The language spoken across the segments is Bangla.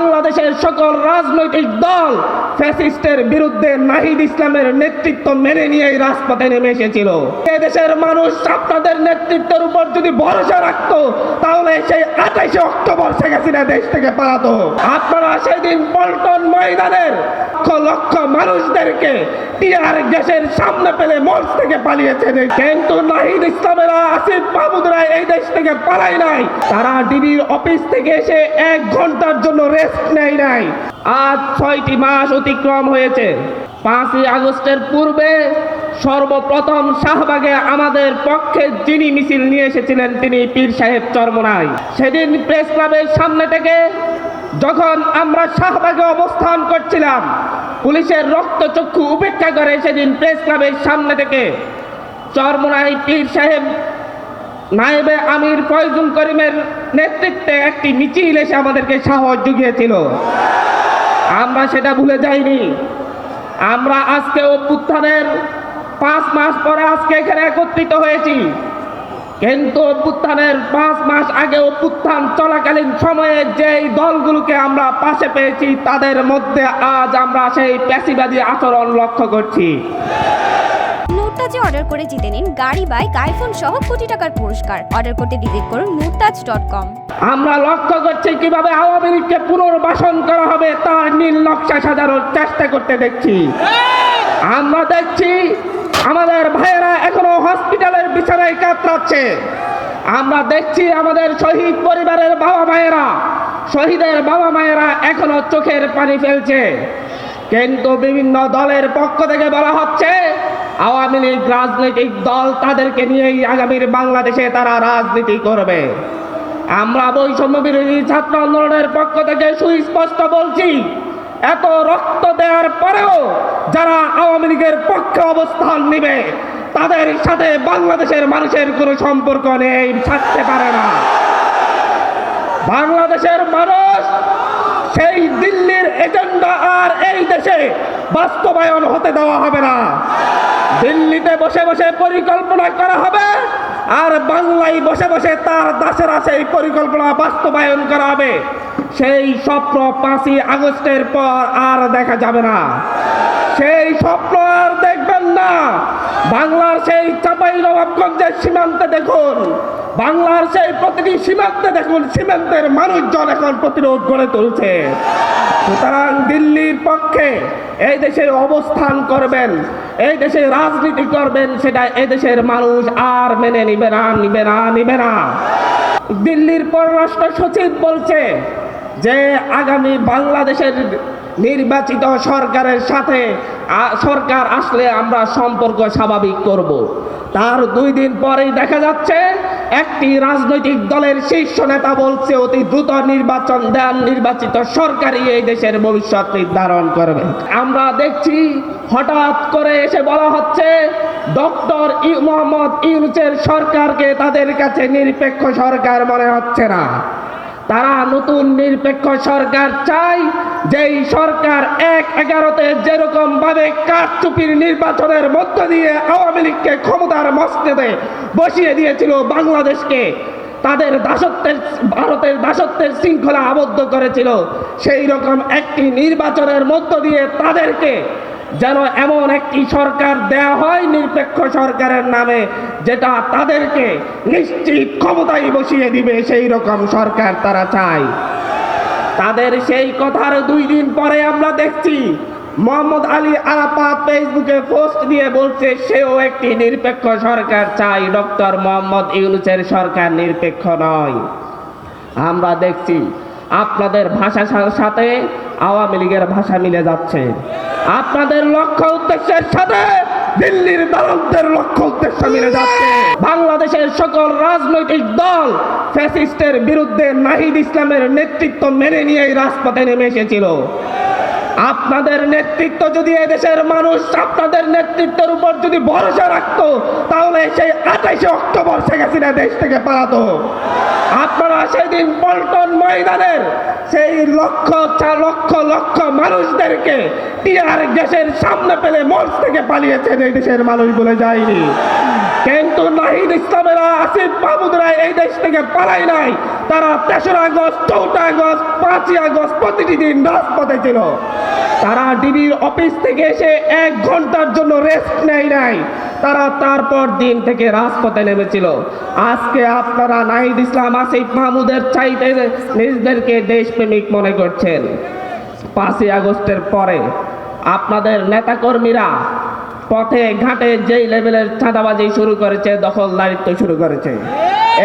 বাংলাদেশের সকল রাজনৈতিক দল ফ্যাসিস্টের বিরুদ্ধে নাহিদ ইসলামের নেতৃত্ব মেনে নিয়ে রাজপথে নেমে এসেছিল। এদেশের মানুষ আপনাদের নেতৃত্বের উপর যদি ভরসা রাখতো তাহলে সেই 28 অক্টোবর শেখ হাসিনা দেশ থেকে পালাতো। আপনারা সেদিন পল্টন ময়দানের লক্ষ লক্ষ মানুষদেরকে টিয়ার গ্যাসের সামনে পেলে মঞ্চ থেকে পালিয়েছে, কিন্তু নাহিদ ইসলামেরা, আসিফ মাহমুদরা এই দেশ থেকে পালায় নাই। তারা ডিবির অফিস থেকে এসে 1 ঘন্টার জন্য রেস্ট নেয় নাই। আজ 6টি মাস অতিক্রম হয়েছে। 5ই আগস্টের পূর্বে সর্বপ্রথম শাহবাগে আমাদের পক্ষে যিনি মিছিল নিয়ে এসেছিলেন তিনি পীর সাহেব চরমোনাই। সেদিন প্রেস ক্লাবের সামনে থেকে যখন আমরা শাহবাগে অবস্থান করছিলাম, পুলিশের রক্তচক্ষু উপেক্ষা করে সেদিন প্রেস ক্লাবের সামনে থেকে চরমোনাই পীর সাহেব নায়েবে আমির ফয়জুল করিমের নেতৃত্বে একটি মিছিল এসে আমাদেরকে সাহস জুগিয়েছিল। আমরা সেটা ভুলে যাইনি। আমরা আজকে অভ্যুত্থানের 5 মাস পরে আজকে এখানে একত্রিত হয়েছি, কিন্তু অভ্যুত্থানের 5 মাস আগে অভ্যুত্থান চলাকালীন সময়ে যেই দলগুলোকে আমরা পাশে পেয়েছি তাদের মধ্যে আজ আমরা সেই প্যাসিবাদী আচরণ লক্ষ্য করছি। নুরতাজে অর্ডার করে জিতে নিন গাড়ি, বাইক, আইফোন সহ কোটি টাকার পুরস্কার। অর্ডার করতে ভিজিট করুন nurtaj.com। আমরা লক্ষ্য করছি কিভাবে আওয়ামী লীগকে পুনর্বাসন করা হবে তার নীল নকশা সাজানোর চেষ্টা করতে দেখছি। আমরা দেখছি আমাদের ভাইয়েরা এখনো হসপিটালের বিছানায় কাতরাচ্ছে। আমরা দেখছি আমাদের শহীদ পরিবারের বাবা মায়েরা, শহীদের বাবা মায়েরা এখনো চোখের পানি ফেলছে, কিন্তু বিভিন্ন দলের পক্ষ থেকে বলা হচ্ছে আওয়ামী লীগ রাজনৈতিক দল, তাদেরকে নিয়েই আগামীর বাংলাদেশে তারা রাজনীতি করবে। আমরা বৈষম্য বিরোধী ছাত্র আন্দোলনের পক্ষ থেকে সুস্পষ্ট বলছি, এত রক্ত দেওয়ার পরেও যারা আওয়ামী লীগের পক্ষে অবস্থান নেবে তাদের সাথে বাংলাদেশের মানুষের কোনো সম্পর্ক নেই, থাকতে পারে না। বাংলাদেশের মানুষ সেই দিল্লির এজেন্ডা আর এই দেশে বাস্তবায়ন হতে দেওয়া হবে না। দিল্লিতে বসে বসে পরিকল্পনা করা হবে আর বাংলায় বসে বসে তার দাসেরা সেই পরিকল্পনা বাস্তবায়ন করা হবে। সেই স্বপ্ন 5ই আগস্টের পর আর দেখা যাবে না। সেই স্বপ্ন আর দেখবেন না। বাংলার সেই চাঁপাইনবাবগঞ্জের সীমান্তে দেখুন, বাংলার সেই প্রতিটি সীমান্তে দেখুন, সীমান্তের মানুষজন এখন প্রতিরোধ গড়ে তুলছে। সুতরাং দিল্লির পক্ষে এই দেশে অবস্থান করবেন, এই দেশে রাজনীতি করবেন, সেটা এই দেশের মানুষ আর মেনে নিবে না, নিবে না, নিবে না। দিল্লির পররাষ্ট্র সচিব বলছে যে আগামী বাংলাদেশের নির্বাচিত সরকারের সাথে সরকার আসলে আমরা সম্পর্ক স্বাভাবিক করব। তার 2 দিন পরেই দেখা যাচ্ছে একটি রাজনৈতিক দলের শীর্ষ নেতা বলছে অতি দ্রুত নির্বাচন দেন, নির্বাচিত সরকারই এই দেশের ভবিষ্যৎ নির্ধারণ করবে। আমরা দেখছি হঠাৎ করে এসে বলা হচ্ছে ডক্টর মোহাম্মদ ইউনূসের সরকারকে তাদের কাছে নিরপেক্ষ সরকার মনে হচ্ছে না। তারা নতুন নিরপেক্ষ সরকার চায়, যেই সরকার 1/11-তে যেরকম ভাবে কারচুপির নির্বাচনের মধ্য দিয়ে আওয়ামী লীগকে ক্ষমতার মসনদে বসিয়ে দিয়েছিল, বাংলাদেশকে তাদের দাসত্বের, ভারতের দাসত্বের শৃঙ্খলা আবদ্ধ করেছিল, সেই রকম একটি নির্বাচনের মধ্য দিয়ে তাদেরকে যেন এমন একটি সরকার দেয়া হয় নিরপেক্ষ সরকারের নামে, যেটা তাদেরকে নিশ্চিত ক্ষমতায় বসিয়ে দিবে, সেই রকম সরকার তারা চায়। তাদের সেই কথার 2 দিন পরে আমরা দেখছি মোহাম্মদ আলী আরাফাত ফেসবুকে পোস্ট দিয়ে বলছে সেও একটি নিরপেক্ষ সরকার চাই, ডক্টর মোহাম্মদ ইউনূসের সরকার নিরপেক্ষ নয়। আমরা দেখছি আপনাদের ভাষার সাথে আওয়ামী লীগের ভাষা মিলে যাচ্ছে, আপনাদের লক্ষ্য উদ্দেশ্যের সাথে দিল্লির দালালদের লক্ষ্য উদ্দেশ্য মিলে যাচ্ছে। বাংলাদেশের সকল রাজনৈতিক দল ফ্যাসিস্টের বিরুদ্ধে নাহিদ ইসলামের নেতৃত্ব মেনে নিয়ে রাজপথে নেমে এসেছিল। আপনাদের নেতৃত্ব যদি এদেশের মানুষ আপনাদের নেতৃত্বের উপর যদি ভরসা রাখতো তাহলে সেই 28 অক্টোবর শেখ হাসিনা দেশ থেকে পালাতো। আপনারা সেদিন পল্টন ময়দানের সেই লক্ষ লক্ষ মানুষদেরকে টিয়ার গ্যাসের সামনে পেলে মঞ্চ থেকে পালিয়েছেন, এই দেশের মানুষ বলে যায়নি। কিন্তু নাহিদ ইসলামেরা, আসিফ মাহমুদরা এই দেশ থেকে পালাই নাই। তারা 3রা আগস্ট, 4টা আগস্ট, 5ই আগস্ট প্রতিটি দিন রাজপথে ছিল। তারা ডিবির অফিস থেকে এসে 1 ঘন্টার জন্য রেস্ট নেয় নাই। তারা তারপর দিন থেকে রাজপথে নেমেছিল। আজকে আপনারা নাহিদ ইসলাম, আসিফ মাহমুদের চাইতে নিজেদেরকে দেশপ্রেমিক মনে করছেন। 5ই আগস্টের পরে আপনাদের নেতাকর্মীরা পথে ঘাটে যেই লেভেলের চাঁদাবাজি শুরু করেছে, দখলদারিত্ব শুরু করেছে।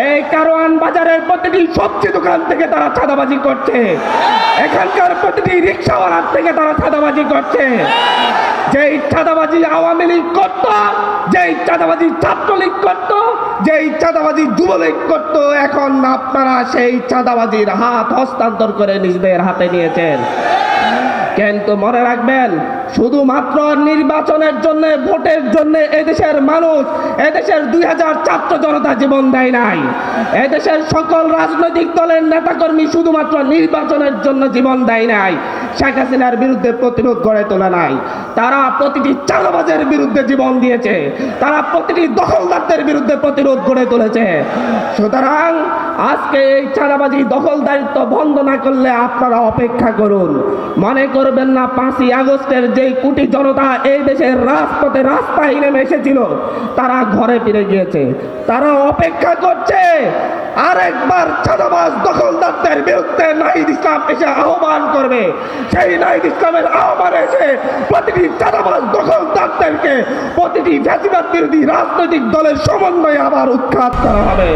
এই কারওয়ান বাজারের প্রতিটি সবজি দোকান থেকে তারা চাঁদাবাজি করছে। এখানকার প্রতিটি রিক্সাওয়ালার থেকে তারা চাঁদাবাজি করছে। যেই চাঁদাবাজি আওয়ামী লীগ করত, যেই চাঁদাবাজি ছাত্রলীগ করত, যেই চাঁদাবাজি যুবলীগ করত, এখন আপনারা সেই চাঁদাবাজির হাত হস্তান্তর করে নিজেদের হাতে নিয়েছেন। কিন্তু মনে রাখবেন, শুধুমাত্র নির্বাচনের জন্য, ভোটের জন্য এদেশের মানুষ, এদেশের 2000 ছাত্র জনতা জীবন দেয় নাই। এদেশের সকল রাজনৈতিক দলের নেতাকর্মী শুধুমাত্র নির্বাচনের জন্য জীবন দেয় নাই, শেখ হাসিনার বিরুদ্ধে প্রতিরোধ গড়ে তোলে নাই। তারা প্রতিটি চাঁদাবাজের বিরুদ্ধে জীবন দিয়েছে, তারা প্রতিটি দখলদারদের বিরুদ্ধে প্রতিরোধ গড়ে তুলেছে। সুতরাং আজকে এই চাঁদাবাজি, দখলদারিত্ব বন্ধ না করলে আপনারা অপেক্ষা করুন। মনে করবেন না 5ই আগস্টের যেই কোটি জনতা এই দেশের রাজপথে রাস্তায় নেমে এসেছিল, তারা ঘরে ফিরে গিয়েছে। তারা অপেক্ষা করছে আরেকবার চাঁদাবাজ দখলদারদের বিরুদ্ধে নাহিদ ইসলাম এসে আহ্বান করবে। সেই নাহিদ ইসলামের আহ্বানে এসে প্রতিটি চাঁদাবাজ দখলদারদেরকে, প্রতিটি ফ্যাসিবাদ বিরোধী রাজনৈতিক দলের সমন্বয়ে আবার উৎখাত করা হবে।